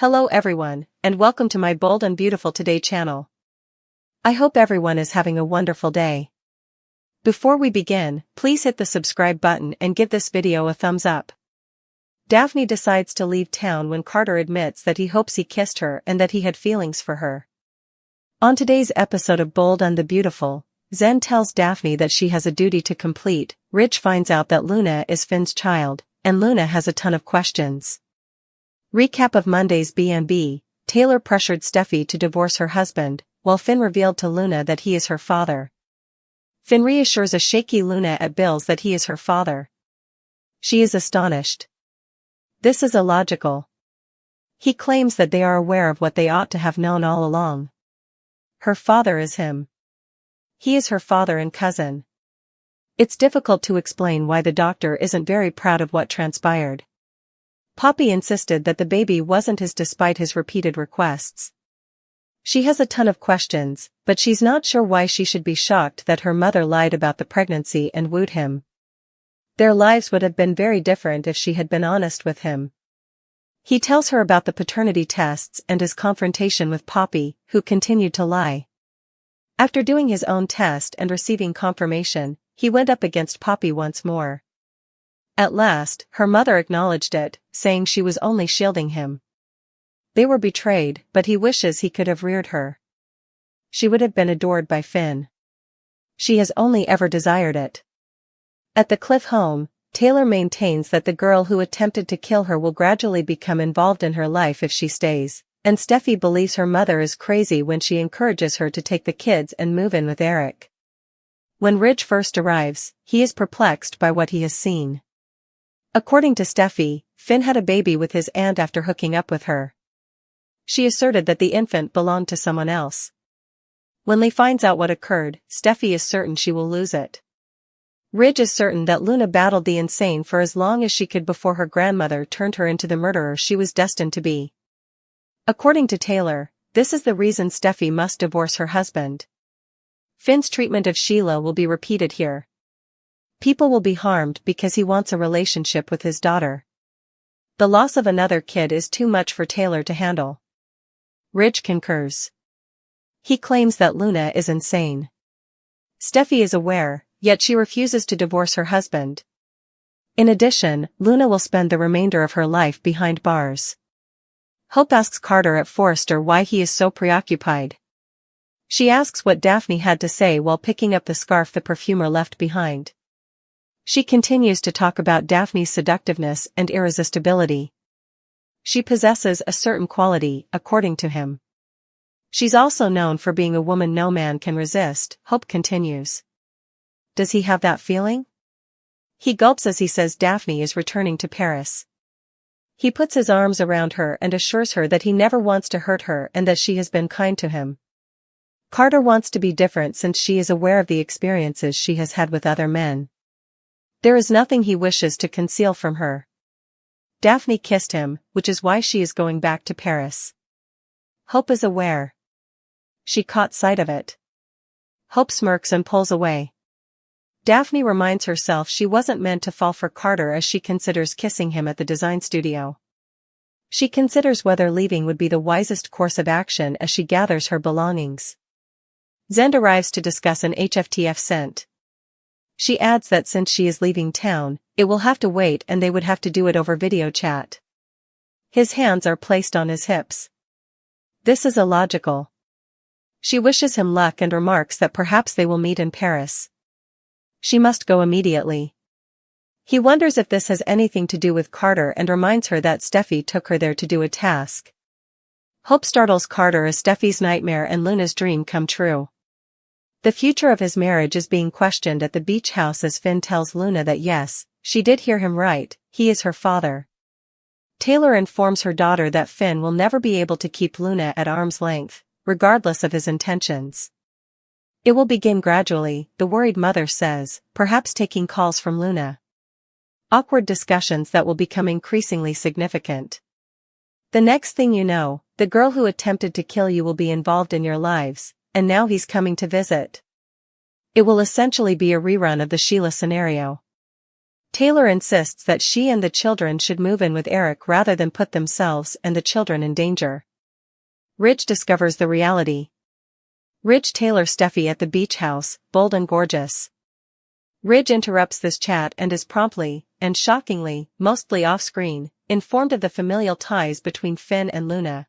Hello everyone, and welcome to my Bold and Beautiful Today channel. I hope everyone is having a wonderful day. Before we begin, please hit the subscribe button and give this video a thumbs up. Daphne decides to leave town when Carter admits that he hopes he kissed her and that he had feelings for her. On today's episode of Bold and the Beautiful, Zen tells Daphne that she has a duty to complete. Rich finds out that Luna is Finn's child, and Luna has a ton of questions. Recap of Monday's B&B, Taylor pressured Steffi to divorce her husband, while Finn revealed to Luna that he is her father. Finn reassures a shaky Luna at Bill's that he is her father. She is astonished. This is illogical. He claims that they are aware of what they ought to have known all along. Her father is him. He is her father and cousin. It's difficult to explain why the doctor isn't very proud of what transpired. Poppy insisted that the baby wasn't his despite his repeated requests. She has a ton of questions, but she's not sure why she should be shocked that her mother lied about the pregnancy and wooed him. Their lives would have been very different if she had been honest with him. He tells her about the paternity tests and his confrontation with Poppy, who continued to lie. After doing his own test and receiving confirmation, he went up against Poppy once more. At last, her mother acknowledged it, saying she was only shielding him. They were betrayed, but he wishes he could have reared her. She would have been adored by Finn. She has only ever desired it. At the Cliff home, Taylor maintains that the girl who attempted to kill her will gradually become involved in her life if she stays, and Steffi believes her mother is crazy when she encourages her to take the kids and move in with Eric. When Ridge first arrives, he is perplexed by what he has seen. According to Steffi, Finn had a baby with his aunt after hooking up with her. She asserted that the infant belonged to someone else. When Lee finds out what occurred, Steffi is certain she will lose it. Ridge is certain that Luna battled the insane for as long as she could before her grandmother turned her into the murderer she was destined to be. According to Taylor, this is the reason Steffi must divorce her husband. Finn's treatment of Sheila will be repeated here. People will be harmed because he wants a relationship with his daughter. The loss of another kid is too much for Taylor to handle. Ridge concurs. He claims that Luna is insane. Steffi is aware, yet she refuses to divorce her husband. In addition, Luna will spend the remainder of her life behind bars. Hope asks Carter at Forrester why he is so preoccupied. She asks what Daphne had to say while picking up the scarf the perfumer left behind. She continues to talk about Daphne's seductiveness and irresistibility. She possesses a certain quality, according to him. She's also known for being a woman no man can resist, Hope continues. Does he have that feeling? He gulps as he says Daphne is returning to Paris. He puts his arms around her and assures her that he never wants to hurt her and that she has been kind to him. Carter wants to be different since she is aware of the experiences she has had with other men. There is nothing he wishes to conceal from her. Daphne kissed him, which is why she is going back to Paris. Hope is aware. She caught sight of it. Hope smirks and pulls away. Daphne reminds herself she wasn't meant to fall for Carter as she considers kissing him at the design studio. She considers whether leaving would be the wisest course of action as she gathers her belongings. Zend arrives to discuss an HFTF scent. She adds that since she is leaving town, it will have to wait and they would have to do it over video chat. His hands are placed on his hips. This is illogical. She wishes him luck and remarks that perhaps they will meet in Paris. She must go immediately. He wonders if this has anything to do with Carter and reminds her that Steffi took her there to do a task. Hope startles Carter as Steffi's nightmare and Luna's dream come true. The future of his marriage is being questioned at the beach house as Finn tells Luna that yes, she did hear him right, he is her father. Taylor informs her daughter that Finn will never be able to keep Luna at arm's length, regardless of his intentions. It will begin gradually, the worried mother says, perhaps taking calls from Luna. Awkward discussions that will become increasingly significant. The next thing you know, the girl who attempted to kill you will be involved in your lives, and now he's coming to visit. It will essentially be a rerun of the Sheila scenario. Taylor insists that she and the children should move in with Eric rather than put themselves and the children in danger. Ridge discovers the reality. Ridge Taylor Steffi at the beach house, bold and gorgeous. Ridge interrupts this chat and is promptly, and shockingly, mostly off-screen, informed of the familial ties between Finn and Luna.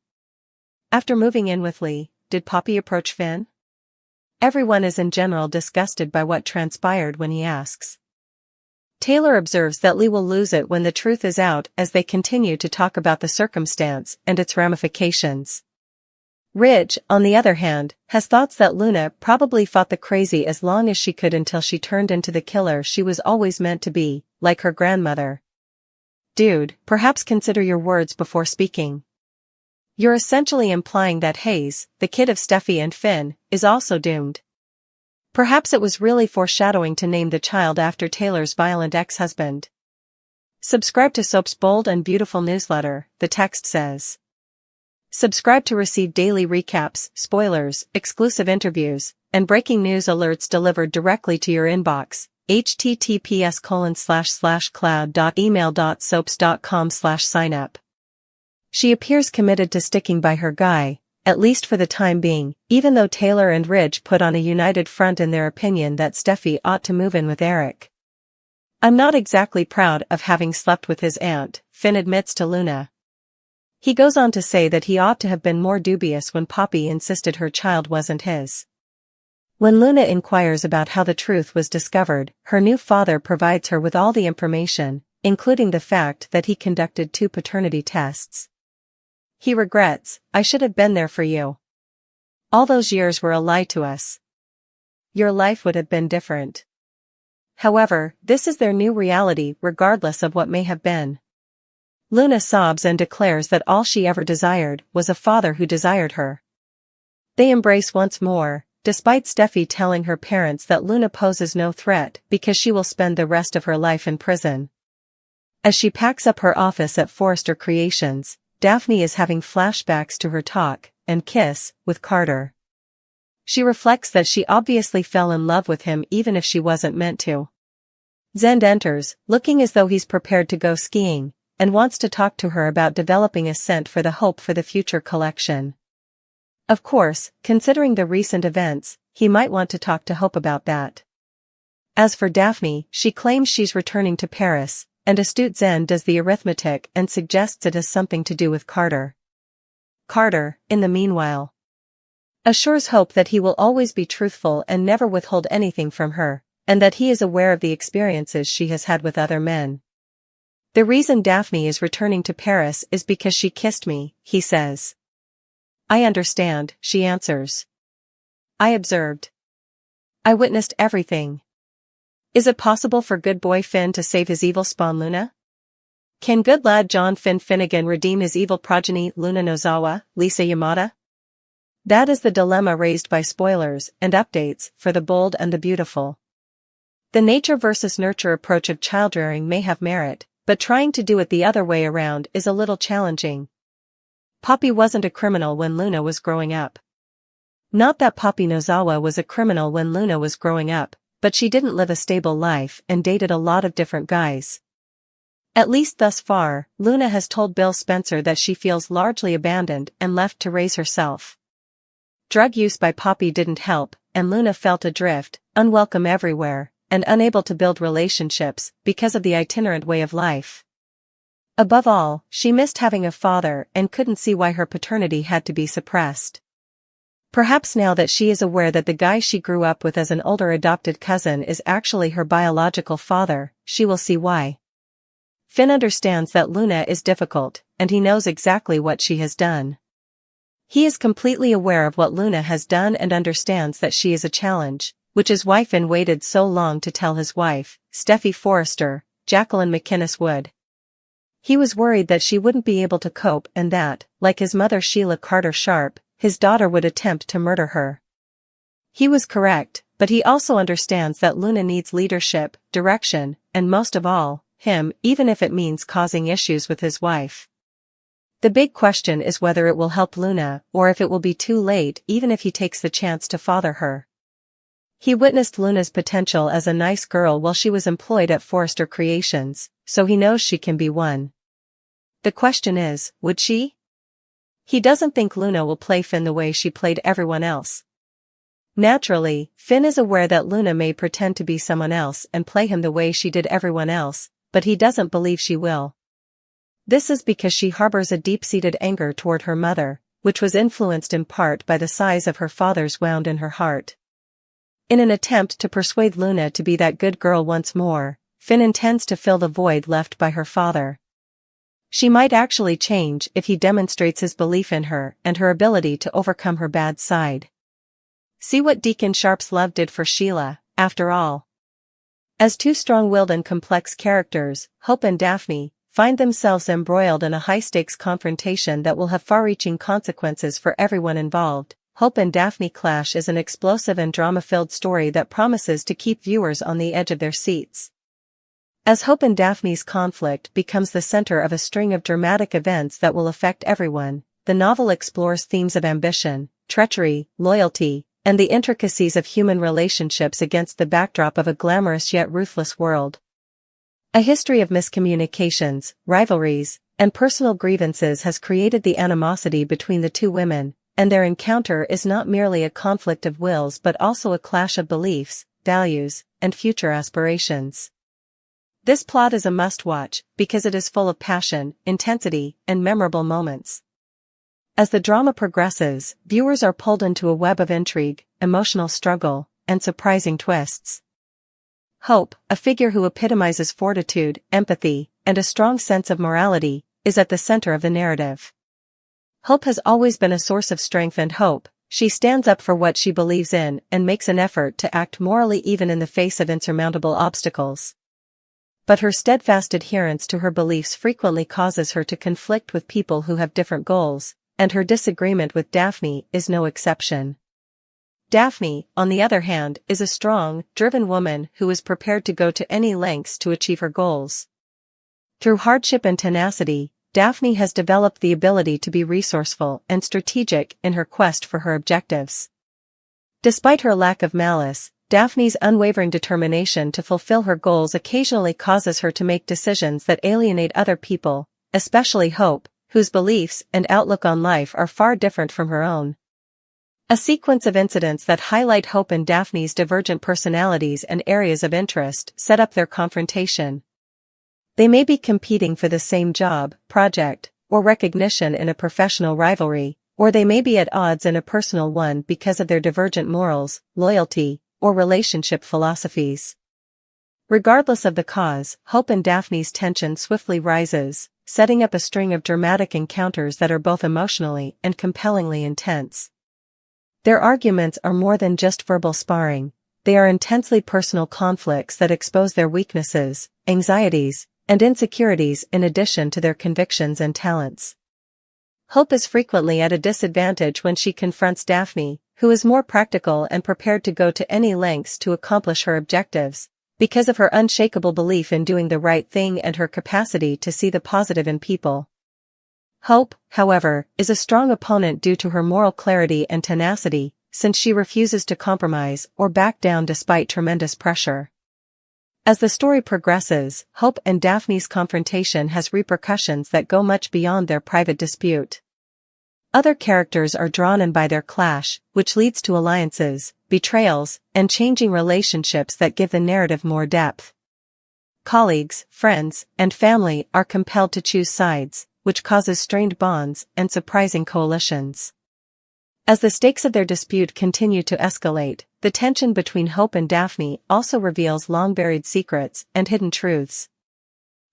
After moving in with Lee, did Poppy approach Finn? Everyone is in general disgusted by what transpired when he asks. Taylor observes that Lee will lose it when the truth is out as they continue to talk about the circumstance and its ramifications. Ridge, on the other hand, has thoughts that Luna probably fought the crazy as long as she could until she turned into the killer she was always meant to be, like her grandmother. Dude, perhaps consider your words before speaking. You're essentially implying that Hayes, the kid of Steffi and Finn, is also doomed. Perhaps it was really foreshadowing to name the child after Taylor's violent ex-husband. Subscribe to Soap's bold and beautiful newsletter, the text says. Subscribe to receive daily recaps, spoilers, exclusive interviews, and breaking news alerts delivered directly to your inbox. https://cloud.email.soaps.com/signup. She appears committed to sticking by her guy, at least for the time being, even though Taylor and Ridge put on a united front in their opinion that Steffi ought to move in with Eric. I'm not exactly proud of having slept with his aunt, Finn admits to Luna. He goes on to say that he ought to have been more dubious when Poppy insisted her child wasn't his. When Luna inquires about how the truth was discovered, her new father provides her with all the information, including the fact that he conducted 2 paternity tests. He regrets, I should have been there for you. All those years were a lie to us. Your life would have been different. However, this is their new reality regardless of what may have been. Luna sobs and declares that all she ever desired was a father who desired her. They embrace once more, despite Steffi telling her parents that Luna poses no threat because she will spend the rest of her life in prison. As she packs up her office at Forrester Creations, Daphne is having flashbacks to her talk and kiss with Carter. She reflects that she obviously fell in love with him even if she wasn't meant to. Zend enters, looking as though he's prepared to go skiing, and wants to talk to her about developing a scent for the Hope for the Future collection. Of course, considering the recent events, he might want to talk to Hope about that. As for Daphne, she claims she's returning to Paris, and astute Zen does the arithmetic and suggests it has something to do with Carter. Carter, in the meanwhile, assures Hope that he will always be truthful and never withhold anything from her, and that he is aware of the experiences she has had with other men. The reason Daphne is returning to Paris is because she kissed me, he says. I understand, she answers. I observed. I witnessed everything. Is it possible for good boy Finn to save his evil spawn Luna? Can good lad John Finn Finnegan redeem his evil progeny Luna Nozawa, Lisa Yamada? That is the dilemma raised by spoilers and updates for the bold and the beautiful. The nature versus nurture approach of childrearing may have merit, but trying to do it the other way around is a little challenging. Poppy wasn't a criminal when Luna was growing up. Not that Poppy Nozawa was a criminal when Luna was growing up, but she didn't live a stable life and dated a lot of different guys. At least thus far, Luna has told Bill Spencer that she feels largely abandoned and left to raise herself. Drug use by Poppy didn't help, and Luna felt adrift, unwelcome everywhere, and unable to build relationships because of the itinerant way of life. Above all, she missed having a father and couldn't see why her paternity had to be suppressed. Perhaps now that she is aware that the guy she grew up with as an older adopted cousin is actually her biological father, she will see why. Finn understands that Luna is difficult, and he knows exactly what she has done. He is completely aware of what Luna has done and understands that she is a challenge, which is why Finn waited so long to tell his wife, Steffi Forrester, Jacqueline McInnes Wood. He was worried that she wouldn't be able to cope and that, like his mother Sheila Carter Sharp, his daughter would attempt to murder her. He was correct, but he also understands that Luna needs leadership, direction, and most of all, him, even if it means causing issues with his wife. The big question is whether it will help Luna or if it will be too late even if he takes the chance to father her. He witnessed Luna's potential as a nice girl while she was employed at Forrester Creations, so he knows she can be one. The question is, would she? He doesn't think Luna will play Finn the way she played everyone else. Naturally, Finn is aware that Luna may pretend to be someone else and play him the way she did everyone else, but he doesn't believe she will. This is because she harbors a deep-seated anger toward her mother, which was influenced in part by the size of her father's wound in her heart. In an attempt to persuade Luna to be that good girl once more, Finn intends to fill the void left by her father. She might actually change if he demonstrates his belief in her and her ability to overcome her bad side. See what Deacon Sharp's love did for Sheila, after all. As two strong-willed and complex characters, Hope and Daphne find themselves embroiled in a high-stakes confrontation that will have far-reaching consequences for everyone involved. Hope and Daphne Clash is an explosive and drama-filled story that promises to keep viewers on the edge of their seats. As Hope and Daphne's conflict becomes the center of a string of dramatic events that will affect everyone, the novel explores themes of ambition, treachery, loyalty, and the intricacies of human relationships against the backdrop of a glamorous yet ruthless world. A history of miscommunications, rivalries, and personal grievances has created the animosity between the two women, and their encounter is not merely a conflict of wills but also a clash of beliefs, values, and future aspirations. This plot is a must-watch because it is full of passion, intensity, and memorable moments. As the drama progresses, viewers are pulled into a web of intrigue, emotional struggle, and surprising twists. Hope, a figure who epitomizes fortitude, empathy, and a strong sense of morality, is at the center of the narrative. Hope has always been a source of strength and hope. She stands up for what she believes in and makes an effort to act morally even in the face of insurmountable obstacles. But her steadfast adherence to her beliefs frequently causes her to conflict with people who have different goals, and her disagreement with Daphne is no exception. Daphne, on the other hand, is a strong, driven woman who is prepared to go to any lengths to achieve her goals. Through hardship and tenacity, Daphne has developed the ability to be resourceful and strategic in her quest for her objectives. Despite her lack of malice, Daphne's unwavering determination to fulfill her goals occasionally causes her to make decisions that alienate other people, especially Hope, whose beliefs and outlook on life are far different from her own. A sequence of incidents that highlight Hope and Daphne's divergent personalities and areas of interest set up their confrontation. They may be competing for the same job, project, or recognition in a professional rivalry, or they may be at odds in a personal one because of their divergent morals, loyalty, or relationship philosophies. Regardless of the cause, Hope and Daphne's tension swiftly rises, setting up a string of dramatic encounters that are both emotionally and compellingly intense. Their arguments are more than just verbal sparring, they are intensely personal conflicts that expose their weaknesses, anxieties, and insecurities in addition to their convictions and talents. Hope is frequently at a disadvantage when she confronts Daphne, who is more practical and prepared to go to any lengths to accomplish her objectives, because of her unshakable belief in doing the right thing and her capacity to see the positive in people. Hope, however, is a strong opponent due to her moral clarity and tenacity, since she refuses to compromise or back down despite tremendous pressure. As the story progresses, Hope and Daphne's confrontation has repercussions that go much beyond their private dispute. Other characters are drawn in by their clash, which leads to alliances, betrayals, and changing relationships that give the narrative more depth. Colleagues, friends, and family are compelled to choose sides, which causes strained bonds and surprising coalitions. As the stakes of their dispute continue to escalate, the tension between Hope and Daphne also reveals long-buried secrets and hidden truths.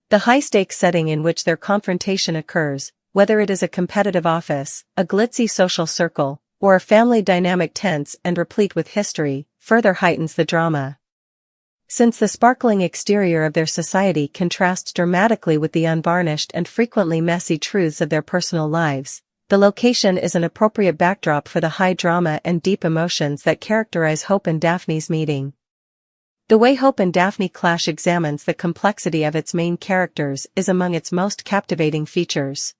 The high-stakes setting in which their confrontation occurs, whether it is a competitive office, a glitzy social circle, or a family dynamic tense and replete with history, further heightens the drama. Since the sparkling exterior of their society contrasts dramatically with the unvarnished and frequently messy truths of their personal lives, the location is an appropriate backdrop for the high drama and deep emotions that characterize Hope and Daphne's meeting. The way Hope and Daphne Clash examines the complexity of its main characters is among its most captivating features.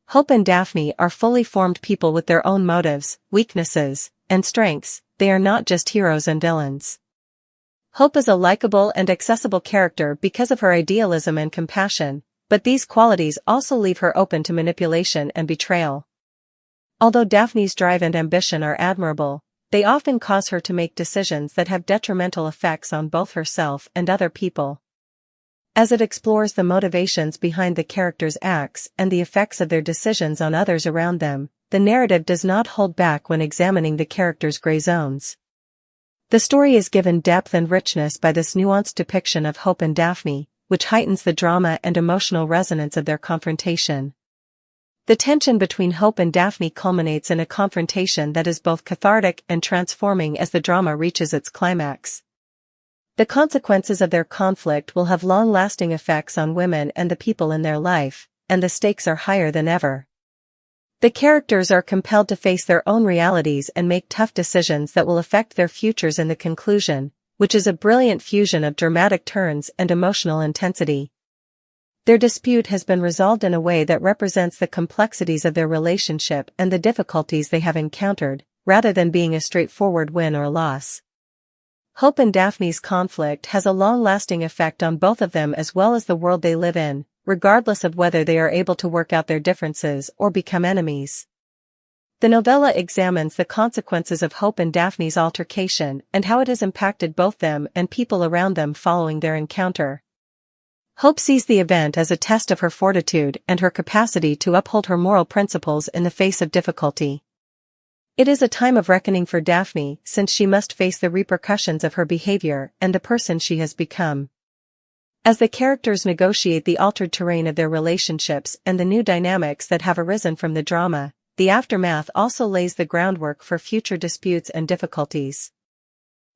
Hope and Daphne are fully formed people with their own motives, weaknesses, and strengths, they are not just heroes and villains. Hope is a likable and accessible character because of her idealism and compassion, but these qualities also leave her open to manipulation and betrayal. Although Daphne's drive and ambition are admirable, they often cause her to make decisions that have detrimental effects on both herself and other people. As it explores the motivations behind the characters' acts and the effects of their decisions on others around them, the narrative does not hold back when examining the characters' gray zones. The story is given depth and richness by this nuanced depiction of Hope and Daphne, which heightens the drama and emotional resonance of their confrontation. The tension between Hope and Daphne culminates in a confrontation that is both cathartic and transforming as the drama reaches its climax. The consequences of their conflict will have long-lasting effects on women and the people in their life, and the stakes are higher than ever. The characters are compelled to face their own realities and make tough decisions that will affect their futures in the conclusion, which is a brilliant fusion of dramatic turns and emotional intensity. Their dispute has been resolved in a way that represents the complexities of their relationship and the difficulties they have encountered, rather than being a straightforward win or loss. Hope and Daphne's conflict has a long-lasting effect on both of them as well as the world they live in, regardless of whether they are able to work out their differences or become enemies. The novella examines the consequences of Hope and Daphne's altercation and how it has impacted both them and people around them following their encounter. Hope sees the event as a test of her fortitude and her capacity to uphold her moral principles in the face of difficulty. It is a time of reckoning for Daphne since she must face the repercussions of her behavior and the person she has become. As the characters negotiate the altered terrain of their relationships and the new dynamics that have arisen from the drama, the aftermath also lays the groundwork for future disputes and difficulties.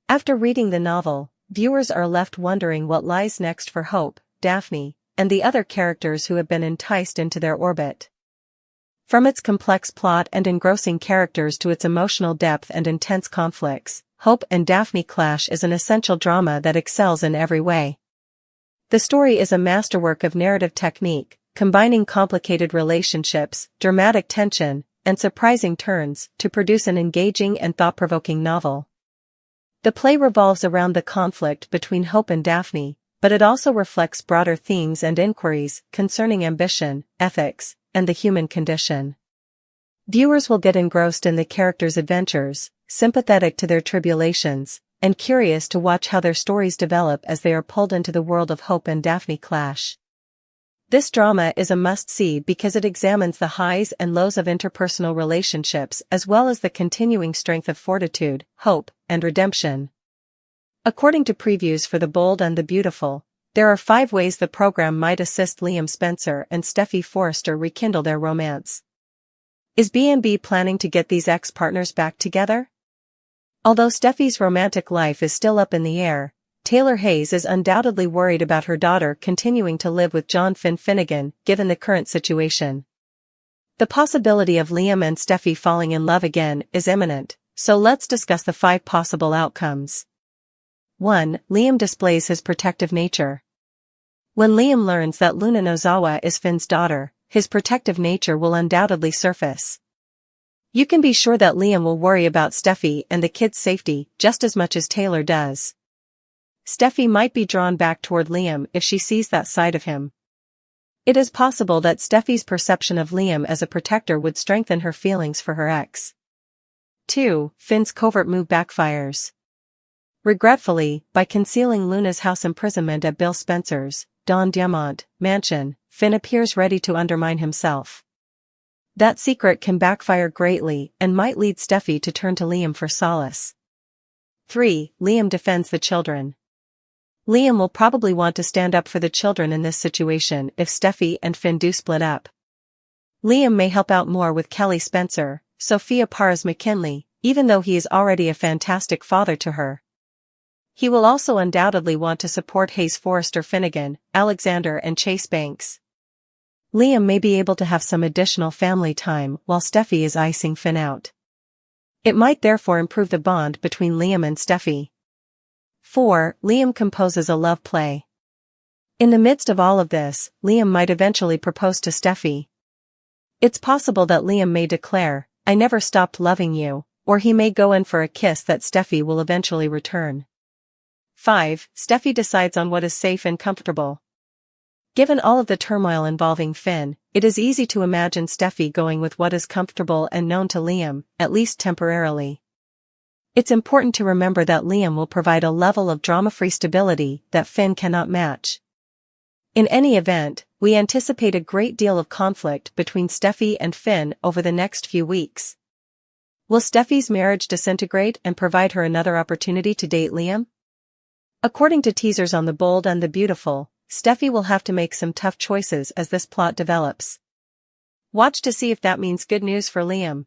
After reading the novel, viewers are left wondering what lies next for Hope, Daphne, and the other characters who have been enticed into their orbit. From its complex plot and engrossing characters to its emotional depth and intense conflicts, Hope and Daphne Clash is an essential drama that excels in every way. The story is a masterwork of narrative technique, combining complicated relationships, dramatic tension, and surprising turns to produce an engaging and thought-provoking novel. The play revolves around the conflict between Hope and Daphne, but it also reflects broader themes and inquiries concerning ambition, ethics, and the human condition. Viewers will get engrossed in the characters' adventures, sympathetic to their tribulations, and curious to watch how their stories develop as they are pulled into the world of Hope and Daphne Clash. This drama is a must-see because it examines the highs and lows of interpersonal relationships as well as the continuing strength of fortitude, hope, and redemption. According to previews for The Bold and the Beautiful, there are 5 ways the program might assist Liam Spencer and Steffi Forrester rekindle their romance. Is B&B planning to get these ex-partners back together? Although Steffi's romantic life is still up in the air, Taylor Hayes is undoubtedly worried about her daughter continuing to live with John Finnegan, given the current situation. The possibility of Liam and Steffi falling in love again is imminent, so let's discuss the 5 possible outcomes. 1. Liam displays his protective nature. When Liam learns that Luna Nozawa is Finn's daughter, his protective nature will undoubtedly surface. You can be sure that Liam will worry about Steffi and the kids' safety just as much as Taylor does. Steffi might be drawn back toward Liam if she sees that side of him. It is possible that Steffi's perception of Liam as a protector would strengthen her feelings for her ex. 2. Finn's covert move backfires. Regretfully, by concealing Luna's house imprisonment at Bill Spencer's, Don Diamont, mansion, Finn appears ready to undermine himself. That secret can backfire greatly and might lead Steffi to turn to Liam for solace. 3. Liam defends the children. Liam will probably want to stand up for the children in this situation if Steffi and Finn do split up. Liam may help out more with Kelly Spencer, Sophia Paras McKinley, even though he is already a fantastic father to her. He will also undoubtedly want to support Hayes Forrester Finnegan, Alexander and Chase Banks. Liam may be able to have some additional family time while Steffi is icing Finn out. It might therefore improve the bond between Liam and Steffi. 4. Liam composes a love play. In the midst of all of this, Liam might eventually propose to Steffi. It's possible that Liam may declare, "I never stopped loving you," Or he may go in for a kiss that Steffi will eventually return. 5. Steffi decides on what is safe and comfortable. Given all of the turmoil involving Finn, it is easy to imagine Steffi going with what is comfortable and known to Liam, at least temporarily. It's important to remember that Liam will provide a level of drama-free stability that Finn cannot match. In any event, we anticipate a great deal of conflict between Steffi and Finn over the next few weeks. Will Steffi's marriage disintegrate and provide her another opportunity to date Liam? According to teasers on The Bold and the Beautiful, Steffi will have to make some tough choices as this plot develops. Watch to see if that means good news for Liam.